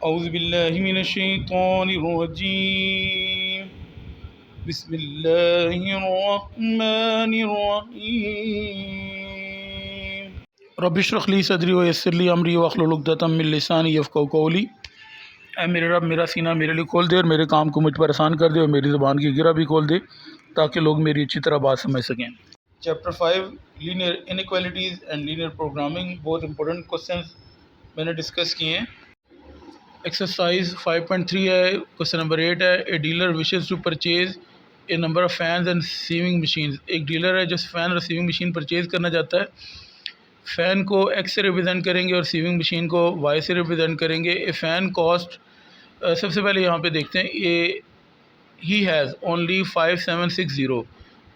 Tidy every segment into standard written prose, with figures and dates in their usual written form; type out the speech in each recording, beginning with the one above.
औज़ुबिल्लाहिमिनश्शैतानिर्रजीम बिस्मिल्लाहिर्रहमानिर्रहीम रब्बिश्रह ली सदरी व यस्सिर ली अमरी वहलुल उक़दतम मिन लिसानी यफ़क़हू क़ौली। ऐ मेरे रब, मेरा सीना मेरे लिए खोल दे और मेरे काम को मुझ पर आसान कर दे और मेरी ज़ुबान की गिरा भी खोल दे ताकि लोग मेरी अच्छी तरह बात समझ सकें। Chapter 5 linear inequalities and linear programming, बहुत इंपॉर्टेंट क्वेश्चंस मैंने डिस्कस किए हैं। एक्सरसाइज 5.3 है, क्वेश्चन नंबर 8 है। A dealer wishes to purchase a number of fans and sewing machine. एक डीलर है जो फ़ैन और सीविंग मशीन परचेज़ करना चाहता है। फ़ैन को एक्स से रिप्रेजेंट करेंगे और सीविंग मशीन को वाई से रिप्रेजेंट करेंगे। ए फ़ैन कॉस्ट, सबसे पहले यहाँ पे देखते हैं ये ही हैज़ ओनली 5760।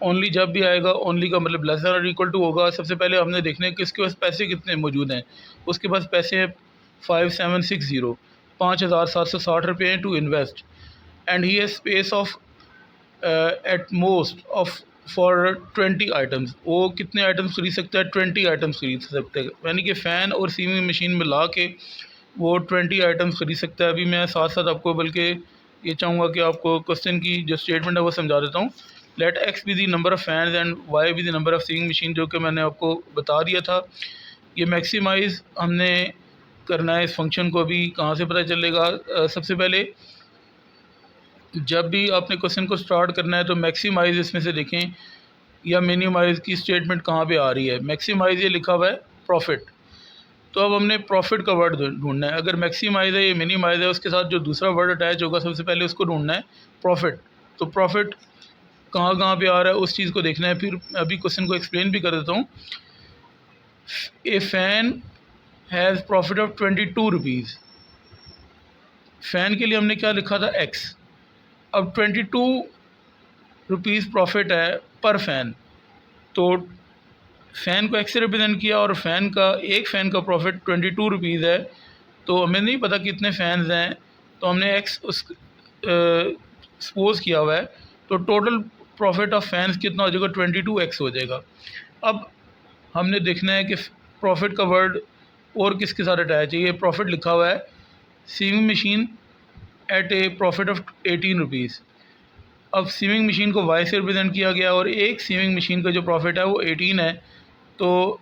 ओनली जब भी आएगा, ओनली का मतलब लेस दैन और इक्वल टू होगा। सबसे पहले हमने देखना है कि इसके पास पैसे कितने मौजूद हैं। उसके पास पैसे हैं 5760, 5760 रुपये हैं to invest. And he has space of at most of for 20 items. वो कितने आइटम्स खरीद सकता है? 20 आइटम्स खरीद सकता है, यानी कि फ़ैन और सीविंग मशीन में ला के वो 20 आइटम्स खरीद सकता है। अभी मैं साथ साथ आपको बल्कि ये चाहूँगा कि आपको क्वेश्चन की जो स्टेटमेंट है वो समझा देता हूँ। Let X be the number of fans and Y be the number of sewing machine, जो कि मैंने आपको बता दिया था। ये मैक्सिमाइज़ हमने करना है इस फंक्शन को। अभी कहाँ से पता चलेगा? सबसे पहले जब भी आपने क्वेश्चन को स्टार्ट करना है तो मैक्सिमाइज़ इसमें से देखें या मिनिमाइज़ की स्टेटमेंट कहाँ पे आ रही है। मैक्सिमाइज़ ये लिखा हुआ है प्रॉफिट, तो अब हमने प्रॉफिट का वर्ड ढूंढना है। अगर मैक्सिमाइज़ है, ये मिनिमाइज़ है, उसके साथ जो दूसरा वर्ड अटैच होगा सबसे पहले उसको ढूंढना है, प्रॉफिट। तो प्रॉफिट कहाँ कहाँ पे आ रहा है उस चीज़ को देखना है। फिर अभी क्वेश्चन को एक्सप्लेन भी कर देता हूँ। A fan has profit of 22 rupees. Fan के लिए हमने क्या लिखा था? एक्स। अब 22 रुपीज़ प्रॉफिट है पर फ़ैन, तो फ़ैन को एक्स से रिप्रेजेंट किया और फ़ैन का एक फ़ैन का प्रॉफिट 22 रुपीज़ है। तो हमें नहीं पता कितने फ़ैन्स हैं, तो हमने एक्स उस सपोज़ किया हुआ है। तो टोटल प्रॉफिट ऑफ फैंस कितना हो जाएगा? 22x हो जाएगा। अब हमने देखना है कि प्रॉफिट का वर्ड और किसके साथ अटैच है। ये प्रॉफिट लिखा हुआ है sewing machine at a profit of 18 rupees. अब सीविंग मशीन को वाई से रिप्रेजेंट किया गया और एक सीविंग मशीन का जो प्रॉफिट है वो 18 है। तो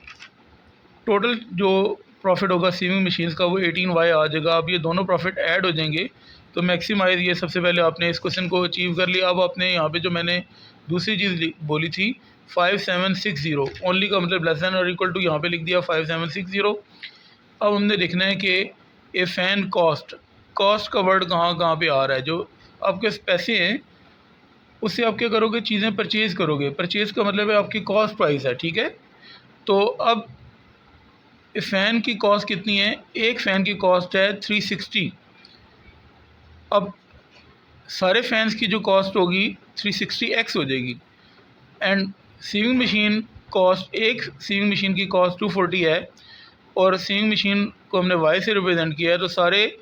टोटल जो प्रॉफिट होगा सीविंग मशीन्स का वो 18y आ जाएगा। अब ये दोनों प्रॉफिट ऐड हो जाएंगे तो मैक्सिमाइज़, ये सबसे पहले आपने इस क्वेश्चन को अचीव कर लिया। अब आपने यहाँ पे जो मैंने दूसरी चीज़ बोली थी 5760, ओनली का मतलब लेस दैन और इक्वल टू, यहाँ पे लिख दिया 5760। अब हमने देखना है कि ए फ़ैन कॉस्ट, कॉस्ट का वर्ड कहाँ कहाँ पे आ रहा है। जो आपके पैसे हैं उससे आप क्या करोगे? चीज़ें परचेज़ करोगे। परचेज़ का मतलब है आपकी कॉस्ट प्राइस है, ठीक है। तो अब फ़ैन की कॉस्ट कितनी है? एक फ़ैन की कॉस्ट है 360। अब सारे फैंस की जो कॉस्ट होगी 360x हो जाएगी। एंड सीविंग मशीन कॉस्ट, एक सीविंग मशीन की कॉस्ट 240 है और सीविंग मशीन को हमने वाई से रिप्रेजेंट किया है, तो सारे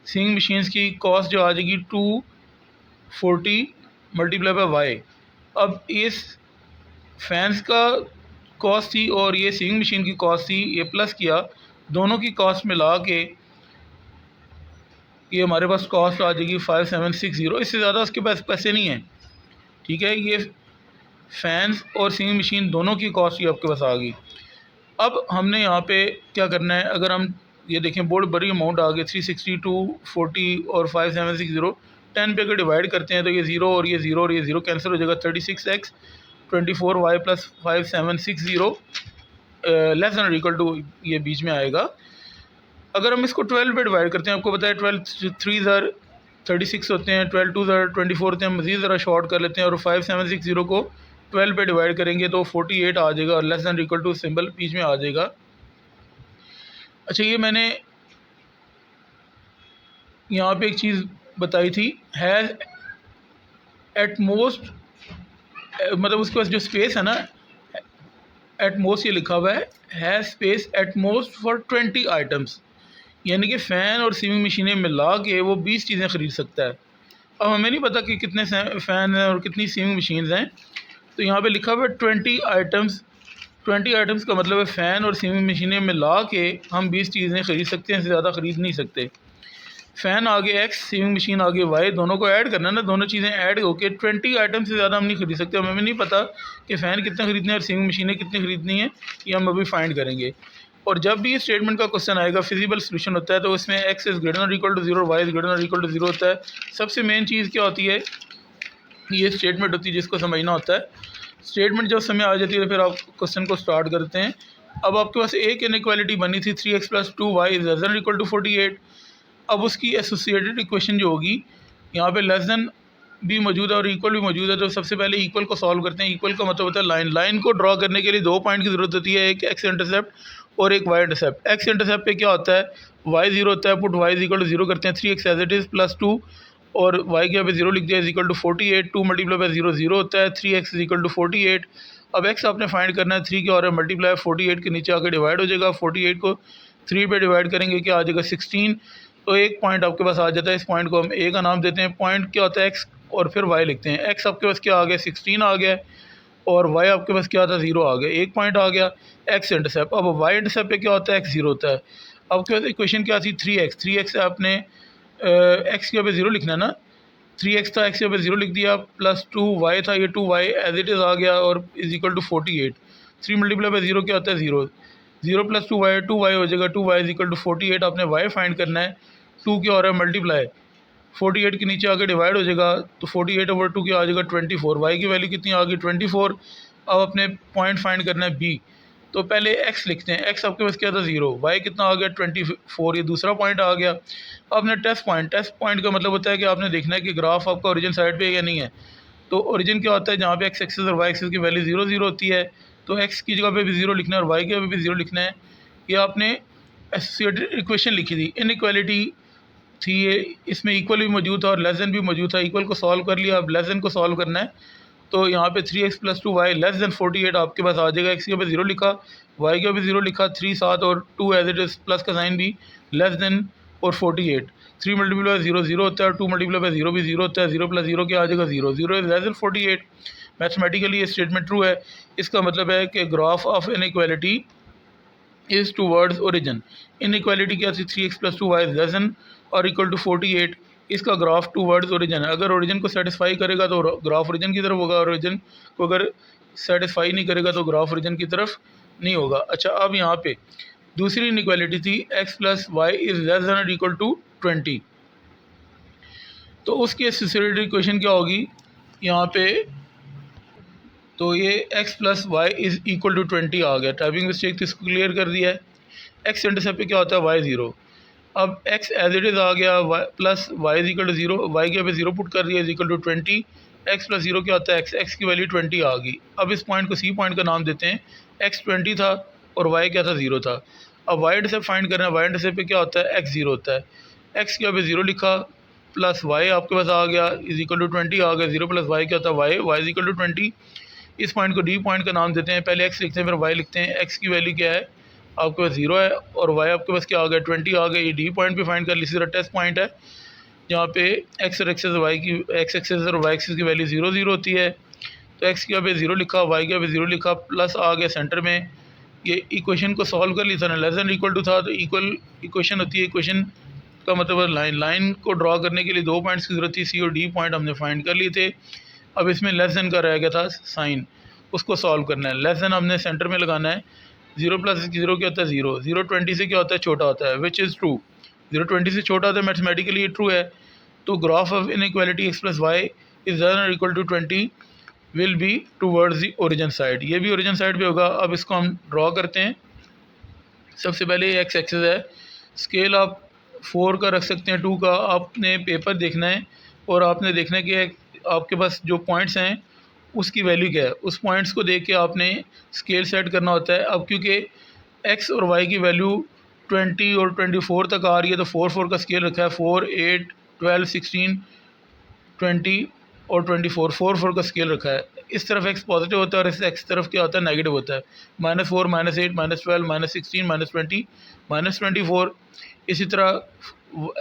सीविंग मशीन्स की कॉस्ट जो आ जाएगी 240 मल्टीप्लाई बाय वाई। अब इस फैंस का कॉस्ट थी और ये सीविंग मशीन की कॉस्ट थी, ये प्लस किया, दोनों की कॉस्ट मिला के ये हमारे पास कॉस्ट आ जाएगी 5760। इससे ज़्यादा उसके पास पैसे नहीं हैं, ठीक है। ये फैंस और सीविंग मशीन दोनों की कॉस्ट ही आपके पास आ गई। अब हमने यहाँ पे क्या करना है? अगर हम ये देखें बहुत बड़ी अमाउंट आ गई 360, 240 और 5760, 10 पे अगर डिवाइड करते हैं तो ये ज़ीरो और ये ज़ीरो और ये ज़ीरो कैंसिल हो जाएगा। 36x 24y plus 5760 less than equal to, ये बीच में आएगा। अगर हम इसको 12 पे डिवाइड करते हैं, आपको पता है 12 3 ज़र 36 होते हैं, 12 2 ज़र 24 होते हैं। मज़ीद ज़रा शॉर्ट कर लेते हैं और 5760 को 12 पे डिवाइड करेंगे तो 48 आ जाएगा और less than equal to symbol बीच में आ जाएगा। अच्छा, ये मैंने यहाँ पे एक चीज़ बताई थी, हैज़ एट मोस्ट, मतलब उसके पास जो स्पेस है ना, एट मोस्ट ये लिखा हुआ है space at most for 20 items, यानी कि फ़ैन और सीविंग मशीनें मिला के वो 20 चीज़ें ख़रीद सकता है। अब हमें नहीं पता कि कितने फ़ैन हैं और कितनी सीविंग मशीन्स हैं, तो यहाँ पे लिखा हुआ है 20 आइटम्स। 20 आइटम्स का मतलब है फ़ैन और सीविंग मशीनें मिला के हम 20 चीज़ें ख़रीद सकते हैं, इससे ज़्यादा ख़रीद नहीं सकते। फ़ैन आगे एक्स, सीविंग मशीन आगे वाई, दोनों को ऐड करना है ना, दोनों चीज़ें ऐड होके 20 आइटम से ज़्यादा हम नहीं खरीद सकते। हमें भी नहीं पता कि फ़ैन कितना ख़रीदना है और सीविंग मशीनें कितनी ख़रीदनी है, ये हम अभी फाइंड करेंगे। और जब भी इस स्टेटमेंट का क्वेश्चन आएगा फिजिबल सोल्यूशन होता है तो उसमें X is greater than equal to 0, Y is greater than equal to 0 होता है। सबसे मेन चीज़ क्या होती है, ये स्टेटमेंट होती है जिसको समझना होता है। स्टेटमेंट जब समय आ जाती है तो फिर आप क्वेश्चन को स्टार्ट करते हैं। अब आपके पास एक इनइक्वालिटी बनी थी 3x + 2y is less than equal to 48। अब उसकी एसोसिएटेड इक्वेशन जो होगी, यहाँ पे लेस देन भी मौजूद है और इक्वल भी मौजूद है। तो सबसे पहले इक्वल को सॉल्व करते हैं। इक्वल का मतलब होता है लाइन। लाइन को ड्रॉ करने के लिए 2 पॉइंट की ज़रूरत होती है, एक एक्स इंटरसेप्ट और एक वाई इंटरसेप्ट। एक्स इंटरसेप्ट पे क्या होता है, वाई 0 होता है, put Y is equal to 0 करते हैं, 3x as it is plus 2 और वाई के यहाँ पे 0 लिख दिया is equal to 48, 2 multiply by 0 0 होता है, 3x इज इक्वल टू 48। अब x आपने फाइंड करना है, 3 के और मल्टीप्लाई 48 के नीचे आकर डिवाइड हो जाएगा। 48 को 3 पे डिवाइड करेंगे क्या आ जाएगा 16। तो एक पॉइंट आपके पास आ जाता है, इस पॉइंट को हम ए का नाम देते हैं। पॉइंट क्या होता है एक्स और फिर वाई लिखते हैं। एक्स आपके पास क्या आ गया 16 आ गया और वाई आपके पास क्या था 0 आ गया, एक पॉइंट आ गया। एक्स इंटरसेप्ट, अब वाई इंटरसेप्ट पे क्या होता है एक्स 0 होता है। आपके पास इक्वेशन क्या थी 3x आपने एक्स के पे 0 लिखना है ना, 3x था, एक्स के पे 0 लिख दिया, प्लस 2y था, ये 2y एज इट इज़ आ गया और is equal to 48। 3 multiply by 0 क्या होता है 0, 0 प्लस 2y हो जाएगा, 2y इज इक्वल टू 48। आपने y फाइंड करना है, 2 के और मल्टीप्लाई 48 के नीचे आके डिवाइड हो जाएगा, तो 48/2 क्या आ जाएगा 24। वाई की वैल्यू कितनी आ गई 24। अब अपने पॉइंट फाइंड करना है बी, तो पहले x लिखते हैं। x आपके पास क्या था 0, वाई कितना आ गया 24, ये दूसरा पॉइंट आ गया। आपने टेस्ट पॉइंट का मतलब होता है कि आपने देखना है कि ग्राफ आपका ओरिजिन साइड पे है या नहीं है। तो ओरिजिन क्या होता है, जहाँ पे x एक्सिस और y एक्सिस की वैल्यू 0 0 होती है, तो x की जगह पे भी 0 लिखना है और y की जगह पे भी 0 लिखना है। ये आपने एसोसिएटेड इक्वेशन लिखी थी, इनइक्वालिटी थी ये, इसमें इक्वल भी मौजूद था और लेस देन भी मौजूद था। इक्वल को सॉल्व कर लिया, अब लेस देन को सॉल्व करना है। तो यहाँ पे 3x + 2y लेस देन 48 आपके पास आ जाएगा। x के पे 0 लिखा, y के पे 0 लिखा, 3 7 और 2 एज इट इज़, प्लस का साइन भी, लेस देन और 48। 3 मल्टीप्लाई बाई 0 0 होता है और 2 मल्टीप्लाई बाई 0 भी 0 होता है। 0 + 0 क्या आ जाएगा 0, 0 इज लेस देन 48। मैथमेटिकली ये स्टेटमेंट ट्रू है। इसका मतलब है कि graph of inequality is towards origin. Inequality क्या थी 3x + 2y is less than और इक्वल टू 48। इसका ग्राफ टूवर्ड्स ओरिजिन है। अगर ओरिजिन को सेटिस्फाई करेगा तो ग्राफ ओरिजिन की तरफ होगा, ओरिजिन को अगर सेटिस्फाई नहीं करेगा तो ग्राफ ओरिजिन की तरफ नहीं होगा। अच्छा, अब यहाँ पे दूसरी इनइक्वालिटी थी x + y is less than और इक्वल टू 20। तो उसकी एसोसिएटेड इक्वेशन क्या होगी यहाँ पे, तो ये x + y is equal to 20 आ गया। टाइपिंग मिस्टेक तो इसको क्लियर कर दिया है। x इंटरसेप्ट पे क्या होता है y 0। अब x एज इट इज़ आ गया, plus y is equal to 0, Y के पे 0 पुट कर दिया इज इक्वल टू 20। x + 0 क्या होता है x की वैल्यू 20 आ गई। अब इस पॉइंट को सी पॉइंट का नाम देते हैं। x 20 था और y क्या था 0 था। अब y इंटरसेप्ट फाइंड करना है, y इंटरसेप्ट पे क्या होता है x 0 होता है। x के पे 0 लिखा, प्लस y आपके पास आ गया इज इक्वल टू 20 आ गया। 0 + y क्या होता है y इज इक्वल टू 20। इस पॉइंट को डी पॉइंट का नाम देते हैं। पहले x लिखते हैं फिर y लिखते हैं। x की वैल्यू क्या है आपके पास 0 है और y आपके पास क्या आ गया 20 आ गया। ये डी पॉइंट पे फाइंड कर ली, सीधा टेस्ट पॉइंट है जहाँ पे x और एक्सेस और y एक्सेस की वैल्यू 0 0 होती है। तो x के पे 0 लिखा, y के पे 0 लिखा, प्लस आ गया सेंटर में। ये इक्वेशन को सॉल्व कर ली था ना, लेस देन इक्वल टू था तो इक्वल इक्वेशन होती है। इक्वेशन का मतलब लाइन को ड्रॉ करने के लिए 2 पॉइंट्स की ज़रूरत थी, सी और डी पॉइंट हमने फाइंड कर लिए थे। अब इसमें लेस देन का रह गया था साइन, उसको सॉल्व करना है। लेस देन हमने सेंटर में लगाना है। 0 + 0 क्या होता है 0, 0 20 से क्या होता है छोटा होता है, विच इज़ ट्रू। 0 20 से छोटा होता है, मैथमेटिकली ये ट्रू है। तो graph of inequality x + y is less than और equal to 20 will be towards the origin side. ये भी ओरिजिन साइड पे होगा। अब इसको हम ड्रॉ करते हैं। सबसे पहले x एक्सिस है, स्केल आप 4 का रख सकते हैं, 2 का। आपने पेपर देखना है और आपने देखना है कि आपके पास जो पॉइंट्स हैं उसकी वैल्यू क्या है। उस पॉइंट्स को देख के आपने स्केल सेट करना होता है। अब क्योंकि x और y की वैल्यू 20 और 24 तक आ रही है तो 4 का स्केल रखा है। 4 8 12 16 20 और 24 4 का स्केल रखा है। इस तरफ x पॉजिटिव होता है और इस x तरफ क्या होता है नेगेटिव होता है। -4 -8 -12 -16 -20 -24। इसी तरह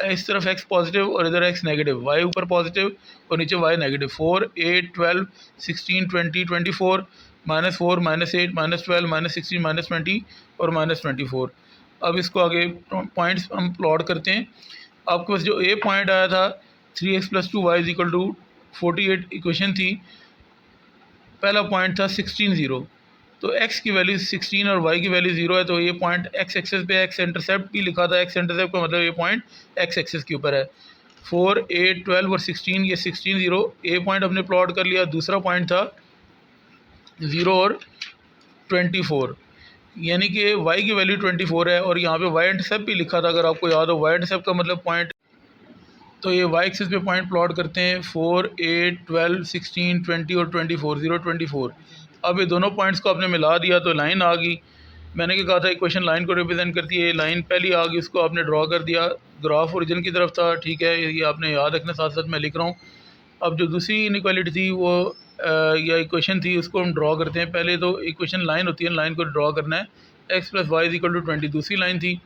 इस तरफ x पॉजिटिव और इधर x नेगेटिव, y ऊपर पॉजिटिव और नीचे y नेगेटिव। 4 8 12 16 20 24 -4 -8 -12 -16 -20 और -24। अब इसको आगे पॉइंट्स हम प्लॉट करते हैं। आपके पास जो ए पॉइंट आया था 3x+2y = 48 इक्वेशन थी, पहला पॉइंट था 16 0। तो x की वैल्यू 16 और y की वैल्यू 0 है, तो ये पॉइंट x एक्सेस पे, x इंटरसेप्ट भी लिखा था, x इंटरसेप्ट का मतलब ये पॉइंट x एक्सेस के ऊपर है। 4, 8, 12 और 16, ये 16 0 ए पॉइंट हमने प्लॉट कर लिया। दूसरा पॉइंट था 0 और 24, यानी कि y की वैल्यू 24 है और यहाँ पे y इंटरसेप्ट भी लिखा था, अगर आपको याद हो। y इंटरसेप्ट का मतलब पॉइंट, तो ये y एक्सिस पे पॉइंट प्लॉट करते हैं 4, 8, 12, 16, 20 और 24, 0, 24। अब ये दोनों पॉइंट्स को आपने मिला दिया तो लाइन आ गई। मैंने क्या कहा था, इक्वेशन लाइन को रिप्रेजेंट करती है। लाइन पहली आ गई, उसको आपने ड्रॉ कर दिया, ग्राफ ओरिजिन की तरफ था, ठीक है, ये आपने याद रखना, साथ साथ मैं लिख रहा हूँ। अब जो दूसरी इनइक्वालिटी थी वो या इक्वेशन थी, उसको हम ड्रॉ करते हैं। पहले तो इक्वेशन लाइन होती है, लाइन को ड्रॉ करना है। x + y = 20 दूसरी लाइन थी,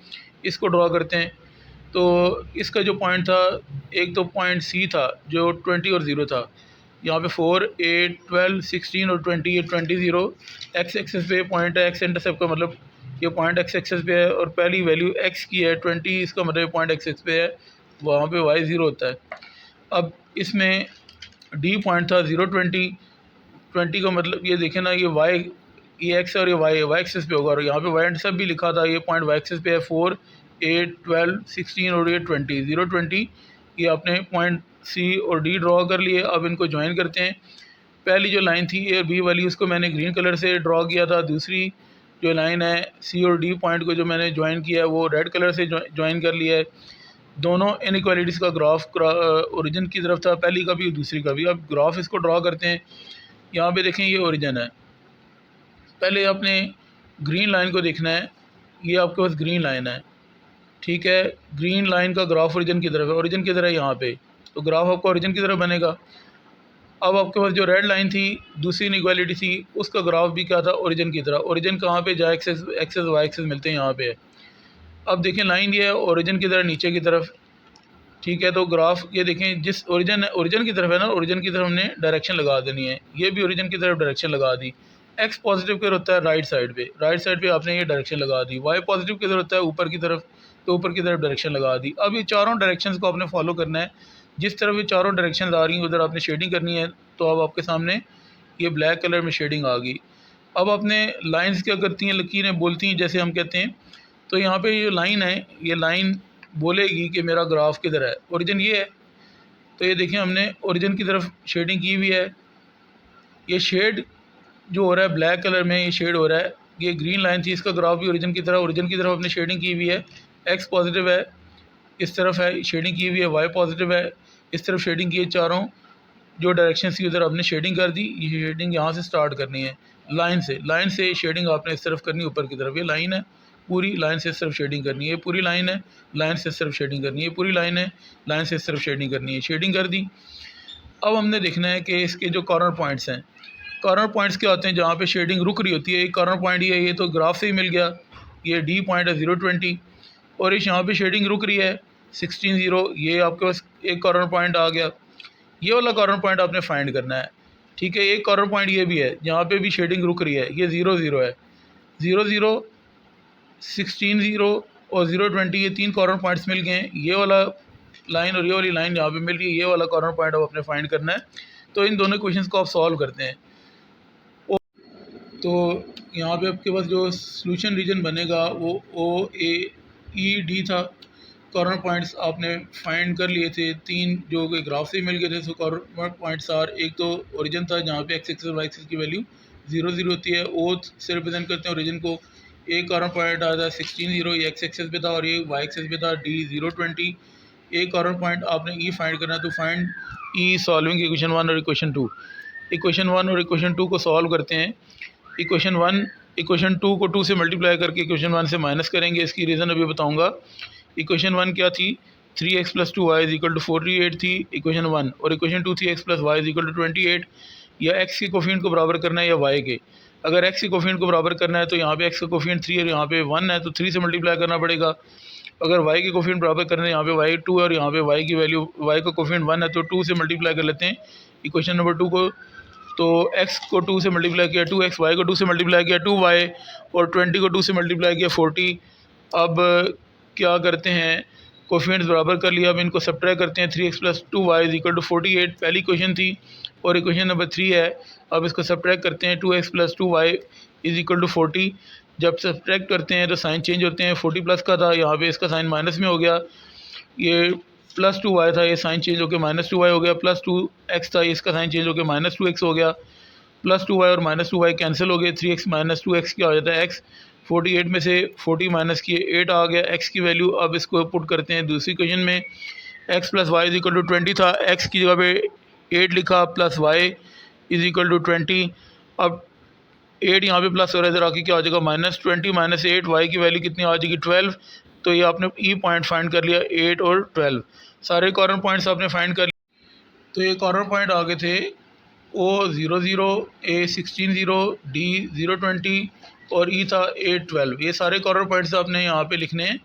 इसको ड्रॉ करते हैं। तो इसका जो पॉइंट था, एक तो पॉइंट सी था जो 20 और 0 था। यहाँ पे 4, 8, 12, 16 और 20, ये 20 0 एक्स एक्सेस पे पॉइंट है। एक्स इंटरसेप्ट का मतलब ये पॉइंट एक्स एक्सेस पे है और पहली वैल्यू एक्स की है 20, इसका मतलब पॉइंट एक्स एक्स पे है, वहाँ पे वाई 0 होता है। अब इसमें डी पॉइंट था 0, 20 का मतलब ये देखें ना, ये वाई, ये एक्स और ये वाई एक्सेस पे होगा, और यहाँ पे वाई इंटरसेप्ट भी लिखा था, ये पॉइंट वाई एक्सेस पे है। 4, 8, 12, 16 और ये 20, 0, 20, ये आपने पॉइंट सी और डी ड्रॉ कर लिए। अब इनको ज्वाइन करते हैं। पहली जो लाइन थी ए और बी वाली, उसको मैंने ग्रीन कलर से ड्रॉ किया था। दूसरी जो लाइन है सी और डी पॉइंट को जो मैंने ज्वाइन किया है वो रेड कलर से ज्वाइन कर लिया है। दोनों इनइक्वालिटीज़ का ग्राफ ओरिजिन की तरफ था, पहली का भी और दूसरी का भी। अब ग्राफ इसको ड्रॉ करते हैं। यहाँ पे देखें, ये ओरिजिन है। पहले आपने ग्रीन लाइन को देखना है, ये आपके पास ग्रीन लाइन है, ठीक है। ग्रीन लाइन का ग्राफ ओरिजिन की तरफ है, ओरिजिन की तरफ है यहाँ पे, तो ग्राफ आपका ओरिजिन की तरफ बनेगा। अब आपके पास जो रेड लाइन थी, दूसरी इनइक्वालिटी थी, उसका ग्राफ भी क्या था, ओरिजिन की तरफ। ओरिजिन कहाँ पे, जा एक्सेस वाई एक्सेस मिलते हैं, यहाँ पे है। अब देखें लाइन ये है ओरिजिन की तरफ, नीचे की तरफ, ठीक है। तो ग्राफ ये देखें, जिस ओरिजिन की तरफ है ना, ओरिजिन की तरफ हमने डायरेक्शन लगा देनी है। ये भी ओरिजिन की तरफ डायरेक्शन लगा दी। एक्स पॉजिटिव किधर होता है, राइट साइड पे आपने ये डायरेक्शन लगा दी। वाई पॉजिटिव किधर होता है, ऊपर की तरफ, तो ऊपर की तरफ डायरेक्शन लगा दी। अब ये चारों डायरेक्शंस को आपने फॉलो करना है। जिस तरफ ये चारों डायरेक्शन आ रही हैं उधर आपने शेडिंग करनी है। तो अब आपके सामने ये ब्लैक कलर में शेडिंग आ गई। अब आपने लाइन्स क्या करती हैं, लकीरें बोलती हैं, जैसे हम कहते हैं। तो यहाँ पे ये लाइन है, ये लाइन बोलेगी कि मेरा ग्राफ किधर है, ओरिजिन ये है। तो ये देखें, हमने ओरिजिन की तरफ शेडिंग की हुई है। ये शेड जो हो रहा है ब्लैक कलर में, ये शेड हो रहा है, ये ग्रीन लाइन थी, इसका ग्राफ भी ओरिजिन की तरफ अपने शेडिंग की हुई है। एक्स पॉजिटिव है, इस तरफ है शेडिंग की हुई है, वाई पॉजिटिव है, इस तरफ शेडिंग की है। चारों जो डायरेक्शन थी उधर आपने शेडिंग कर दी। ये शेडिंग यहाँ से स्टार्ट करनी है, लाइन से शेडिंग आपने इस तरफ करनी, ऊपर की तरफ। ये लाइन है, पूरी लाइन से इस तरफ शेडिंग करनी है। पूरी लाइन है, लाइन से इस तरफ शेडिंग करनी है। पूरी लाइन है, लाइन से इस तरफ शेडिंग करनी है। शेडिंग कर दी। अब हमने देखना है कि इसके जो कॉर्नर पॉइंट्स हैं, कॉर्नर पॉइंट्स क्या होते हैं जहाँ पे शेडिंग रुक रही होती है। एक कॉर्नर पॉइंट ये तो ग्राफ से ही मिल गया, ये डी पॉइंट है 0, 20, और इस यहाँ पे शेडिंग रुक रही है 16 0, ये आपके पास एक कॉर्नर पॉइंट आ गया। ये वाला कॉर्नर पॉइंट आपने फाइंड करना है, ठीक है। एक कॉर्नर पॉइंट ये भी है जहाँ पे भी शेडिंग रुक रही है, ये 0 0 है। 0 0, 16 0 और 0, 20, ये तीन कॉर्नर पॉइंट्स मिल गए हैं। ये वाला लाइन और ये वाली लाइन यहाँ पे मिल रही है, ये वाला कॉर्नर पॉइंट आप अपने फाइंड करना है। तो इन दोनों क्वेश्चंस को आप सॉल्व करते हैं। तो यहाँ पे आपके पास जो सॉल्यूशन रीजन बनेगा वो ओ ए ई डी था। कॉर्नर पॉइंट्स आपने फाइंड कर लिए थे, तीन जो कि ग्राफ से मिल गए थे। सो कॉर्नर पॉइंट्स आर, एक तो ओरिजिन था जहाँ पे एक्स एक्सिस वाई एक्सिस की वैल्यू 0 0 होती है, ओ से रिप्रेजेंट करते हैं ओरिजिन को। एक कॉर्नर पॉइंट आया था 16 0, ये एक्स एक्सिस पे था और ये वाई एक्सिस पे था, डी 0 20। एक कॉर्नर पॉइंट आपने ई फाइंड करना है, तो फाइंड ई सॉल्विंग इक्वेशन 1 और इक्वेशन 2। इक्वेशन 1 और इक्वेशन 2 को सॉल्व करते हैं। इक्वेशन 1 इक्वेशन 2 को 2 से मल्टीप्लाई करके इक्वेशन 1 से माइनस करेंगे। इसकी रीज़न अभी बताऊंगा। इक्वेशन 1 क्या थी, 3x + 2y = 48 थी इक्वेशन 1, और इक्वेशन 2 थी x + y = 28। या x के कोफिशिएंट को बराबर करना है या y के। अगर x के कोफिशिएंट को बराबर करना है तो यहाँ पे x का कोफिशिएंट 3 और यहाँ पे 1 है, तो 3 से मल्टीप्लाई करना पड़ेगा। अगर y के कोफिशिएंट बराबर करना है, यहाँ पे y 2 है और यहाँ पे y की वैल्यू, y का कोफिशिएंट 1 है, तो 2 से मल्टीप्लाई कर लेते हैं इक्वेशन नंबर 2 को। तो x को 2 से मल्टीप्लाई किया 2x, y को 2 से मल्टीप्लाई किया 2y, और 20 को 2 से मल्टीप्लाई किया 40। अब क्या करते हैं, कोफिशिएंट्स बराबर कर लिया। अब इनको सब्ट्रैक्ट करते हैं। 3x + 2y = 48 पहली क्वेश्चन थी और इक्वेशन नंबर 3 है। अब इसको सब्ट्रैक्ट करते हैं। 2x + 2y = 40। जब सब्ट्रैक्ट करते हैं तो साइन चेंज होते हैं। 40 प्लस का था, यहाँ पे इसका साइन माइनस में हो गया। ये +2y था, ये साइन चेंज होकर -2y हो गया। +2x था, इसका साइन चेंज होकर -2x हो गया। +2y और -2y कैंसिल हो गए। 3x - 2x क्या हो जाता है x। 48 में से 40 माइनस किए 8 आ गया x की वैल्यू। अब इसको पुट करते हैं दूसरी क्वेश्चन में। x + y = 20 था, x की जगह पे 8 लिखा प्लस y = 20। अब 8 यहाँ पे प्लस हो रहा है, इधर आके क्या हो जाएगा -20 - 8 y की वैल्यू कितनी आ जाएगी 12। तो ये आपने ई पॉइंट फाइंड कर लिया 8 और 12, सारे कॉर्नर पॉइंट्स आपने फाइंड कर लिए। तो ये कॉर्नर पॉइंट आ गए थे O00, A16 0, D020 और E था 812। ये सारे कॉर्नर पॉइंट्स आपने यहाँ पे लिखने हैं।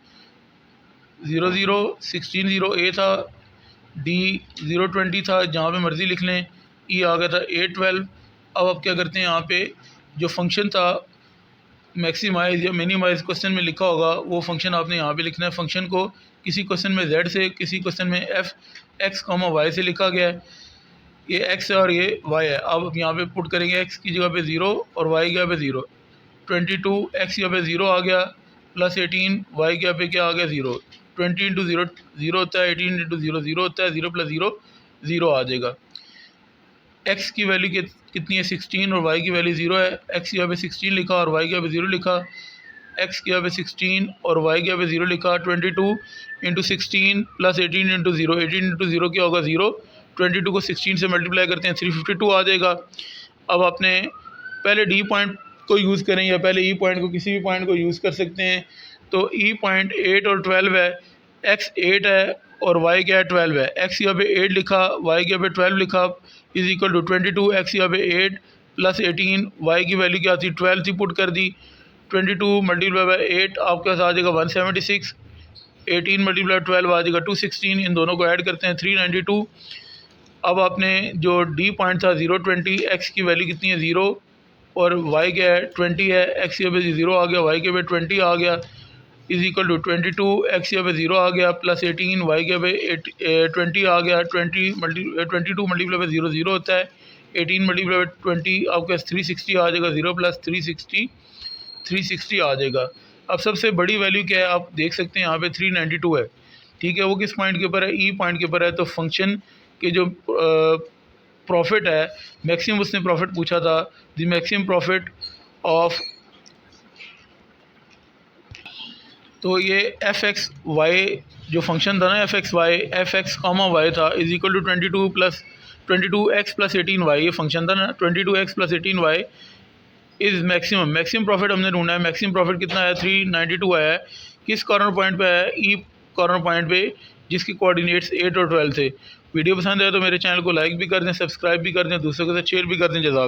00, 16 0 A था, D020 था, जहाँ पे मर्ज़ी लिख लें। E आ गया था 812। अब आप क्या करते हैं, यहाँ पे जो फंक्शन था मैक्सिमाइज़ या मिनिमाइज़ क्वेश्चन में लिखा होगा वो फंक्शन आपने यहाँ पे लिखना है। फंक्शन को किसी क्वेश्चन में z से, किसी क्वेश्चन में f(x, y) से लिखा गया है। ये x है और ये y है। अब यहाँ पे पुट करेंगे, x की जगह पे 0 और y की जगह पे 0। 22 x की जगह पे 0 आ गया, प्लस 18 y की जगह पे क्या आ गया 0। 20 × 0 0 होता है, 18 × 0 0 होता है, 0 + 0 0 आ जाएगा। x की वैल्यू कितनी है 16 और y की वैल्यू 0 है। x की जगह पे 16 लिखा और y की जगह पे 0 लिखा। x की जगह पे 16 और y की जगह पे 0 लिखा। 22 × 16 प्लस 18 × 0, 18 × 0 क्या होगा 0। 22 को 16 से मल्टीप्लाई करते हैं 352 आ जाएगा। अब आपने पहले डी पॉइंट को यूज़ करें या पहले ई पॉइंट को, किसी भी पॉइंट को यूज़ कर सकते हैं। तो ई पॉइंट 8 और 12 है, x 8 है और y क्या है 12 है। x यहाँ पे 8 लिखा, y यहाँ पे 12 लिखा, = 22। x यहाँ पे 8 प्लस 18, y की वैल्यू क्या थी 12 थी, पुट कर दी। 22 × 8 आपके पास आ जाएगा 176। 18 × 12 आ जाएगा 216। इन दोनों को ऐड करते हैं 392। अब आपने जो डी पॉइंट था 020, x की वैल्यू कितनी है 0 और y क्या है 20 है। x के पे 0 आ गया, y के पे 20 आ गया, = 22। x के पे 0 आ गया, प्लस 18, y के पे 20 आ गया। 22 × 0 0 होता है, 18 × 20 आपके पास 360 आ जाएगा। 0 + 360 आ जाएगा। अब सबसे बड़ी वैल्यू क्या है आप देख सकते हैं, यहाँ पे 392 है। ठीक है, वो किस पॉइंट के ऊपर है, ई पॉइंट के ऊपर है। तो फंक्शन के जो प्रॉफिट है, मैक्सिमम उसने प्रॉफिट पूछा था, द मैक्सिमम प्रॉफिट ऑफ, तो ये f(x, y) जो फंक्शन था ना f(x, y) था, = 22 + 22x + 18y। ये फंक्शन था ना 22x + 18y is maximum profit हमने ढूंढना है। मैक्सिमम प्रॉफिट कितना है 392 आया है। किस कॉर्नर पॉइंट पे है, ई कॉर्नर पॉइंट पे, जिसके कोऑर्डिनेट्स 8 और 12 थे। वीडियो पसंद आए तो मेरे चैनल को लाइक भी कर दें, सब्सक्राइब भी कर दें, दूसरों के साथ शेयर भी कर दें। जज़ाक।